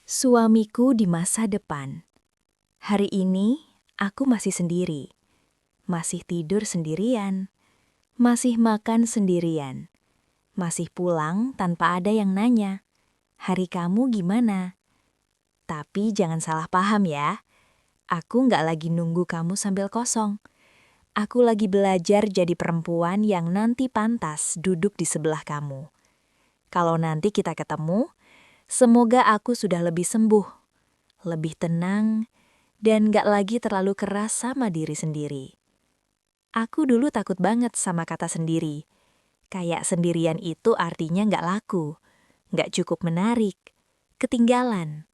Suamiku di masa depan. Hari ini, aku masih sendiri. Masih tidur sendirian. Masih makan sendirian. Masih pulang tanpa ada yang nanya. Hari kamu gimana? Tapi jangan salah paham ya. Aku nggak lagi nunggu kamu sambil kosong. Aku lagi belajar jadi perempuan yang nanti pantas duduk di sebelah kamu. Kalau nanti kita ketemu, semoga aku sudah lebih sembuh, lebih tenang, dan gak lagi terlalu keras sama diri sendiri. Aku dulu takut banget sama kata sendiri. Kayak sendirian itu artinya gak laku, gak cukup menarik, ketinggalan.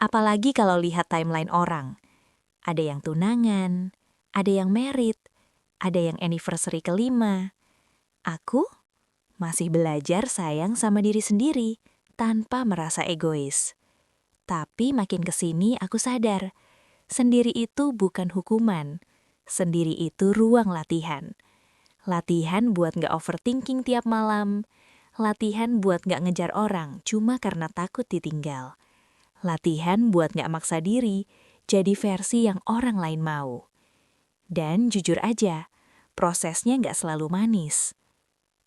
Apalagi kalau lihat timeline orang. Ada yang tunangan, ada yang married, ada yang anniversary kelima. Aku masih belajar sayang sama diri sendiri tanpa merasa egois. Tapi makin kesini aku sadar, sendiri itu bukan hukuman. Sendiri itu ruang latihan. Latihan buat gak overthinking tiap malam. Latihan buat gak ngejar orang cuma karena takut ditinggal. Latihan buat gak maksa diri jadi versi yang orang lain mau. Dan jujur aja, prosesnya gak selalu manis.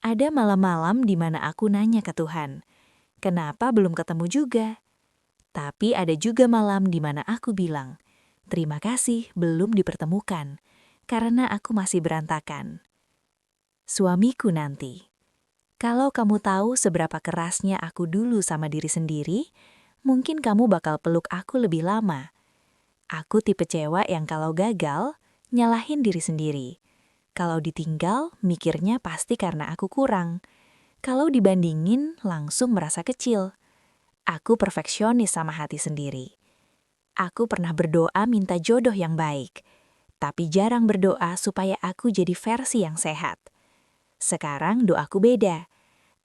Ada malam-malam di mana aku nanya ke Tuhan, kenapa belum ketemu juga? Tapi ada juga malam di mana aku bilang, terima kasih belum dipertemukan, karena aku masih berantakan. Suamiku nanti. Kalau kamu tahu seberapa kerasnya aku dulu sama diri sendiri, mungkin kamu bakal peluk aku lebih lama. Aku tipe cewek yang kalau gagal, nyalahin diri sendiri. Kalau ditinggal, mikirnya pasti karena aku kurang. Kalau dibandingin, langsung merasa kecil. Aku perfeksionis sama hati sendiri. Aku pernah berdoa minta jodoh yang baik, tapi jarang berdoa supaya aku jadi versi yang sehat. Sekarang doaku beda.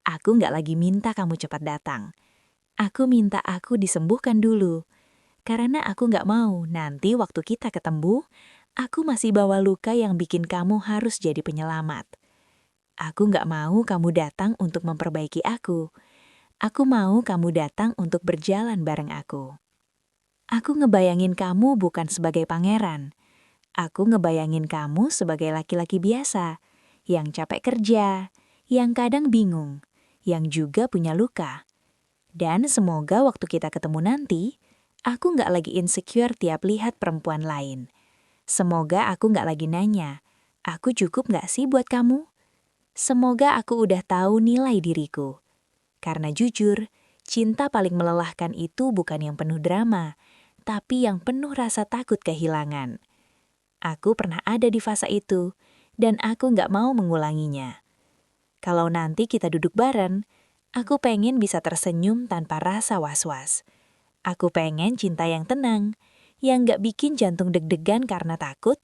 Aku nggak lagi minta kamu cepat datang. Aku minta aku disembuhkan dulu. Karena aku nggak mau nanti waktu kita ketemu, aku masih bawa luka yang bikin kamu harus jadi penyelamat. Aku nggak mau kamu datang untuk memperbaiki aku. Aku mau kamu datang untuk berjalan bareng aku. Aku ngebayangin kamu bukan sebagai pangeran. Aku ngebayangin kamu sebagai laki-laki biasa, yang capek kerja, yang kadang bingung, yang juga punya luka. Dan semoga waktu kita ketemu nanti, aku nggak lagi insecure tiap lihat perempuan lain. Semoga aku nggak lagi nanya, aku cukup nggak sih buat kamu? Semoga aku udah tahu nilai diriku. Karena jujur, cinta paling melelahkan itu bukan yang penuh drama, tapi yang penuh rasa takut kehilangan. Aku pernah ada di fase itu, dan aku nggak mau mengulanginya. Kalau nanti kita duduk bareng, aku pengen bisa tersenyum tanpa rasa was-was. Aku pengen cinta yang tenang, yang nggak bikin jantung deg-degan karena takut,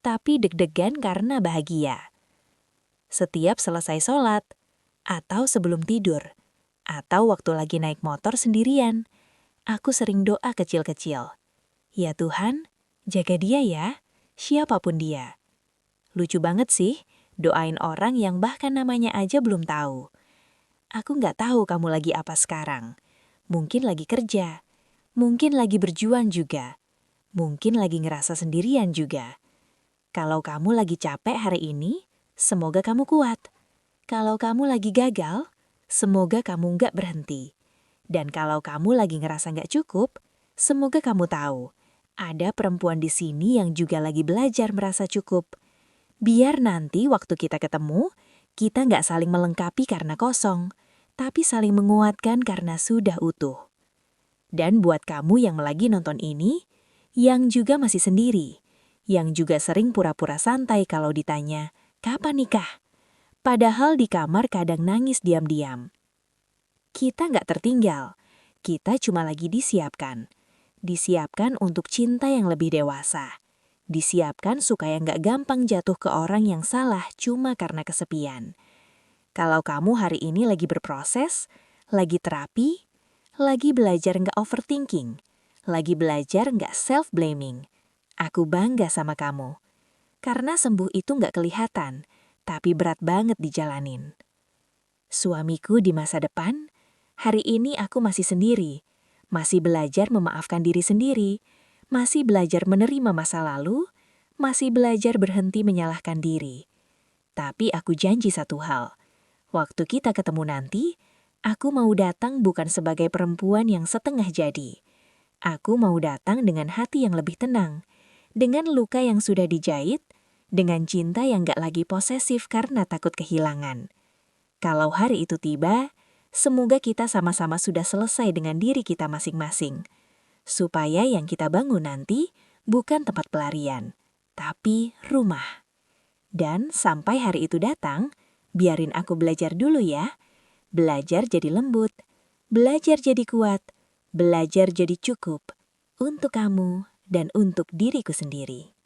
tapi deg-degan karena bahagia. Setiap selesai sholat, atau sebelum tidur, atau waktu lagi naik motor sendirian, aku sering doa kecil-kecil. Ya Tuhan, jaga dia ya, siapapun dia. Lucu banget sih, doain orang yang bahkan namanya aja belum tahu. Aku nggak tahu kamu lagi apa sekarang. Mungkin lagi kerja, mungkin lagi berjuang juga, mungkin lagi ngerasa sendirian juga. Kalau kamu lagi capek hari ini, semoga kamu kuat. Kalau kamu lagi gagal, semoga kamu nggak berhenti. Dan kalau kamu lagi ngerasa nggak cukup, semoga kamu tahu, ada perempuan di sini yang juga lagi belajar merasa cukup. Biar nanti waktu kita ketemu, kita nggak saling melengkapi karena kosong, tapi saling menguatkan karena sudah utuh. Dan buat kamu yang lagi nonton ini, yang juga masih sendiri, yang juga sering pura-pura santai kalau ditanya, kapan nikah? Padahal di kamar kadang nangis diam-diam. Kita nggak tertinggal, kita cuma lagi disiapkan. Disiapkan untuk cinta yang lebih dewasa. Disiapkan supaya nggak gampang jatuh ke orang yang salah cuma karena kesepian. Kalau kamu hari ini lagi berproses, lagi terapi, lagi belajar nggak overthinking, lagi belajar nggak self-blaming, aku bangga sama kamu. Karena sembuh itu nggak kelihatan, tapi berat banget dijalanin. Suamiku di masa depan, hari ini aku masih sendiri, masih belajar memaafkan diri sendiri, masih belajar menerima masa lalu, masih belajar berhenti menyalahkan diri. Tapi aku janji satu hal, waktu kita ketemu nanti, aku mau datang bukan sebagai perempuan yang setengah jadi. Aku mau datang dengan hati yang lebih tenang, dengan luka yang sudah dijahit, dengan cinta yang gak lagi posesif karena takut kehilangan. Kalau hari itu tiba, semoga kita sama-sama sudah selesai dengan diri kita masing-masing. Supaya yang kita bangun nanti bukan tempat pelarian, tapi rumah. Dan sampai hari itu datang, biarin aku belajar dulu ya. Belajar jadi lembut, belajar jadi kuat, belajar jadi cukup untuk kamu dan untuk diriku sendiri.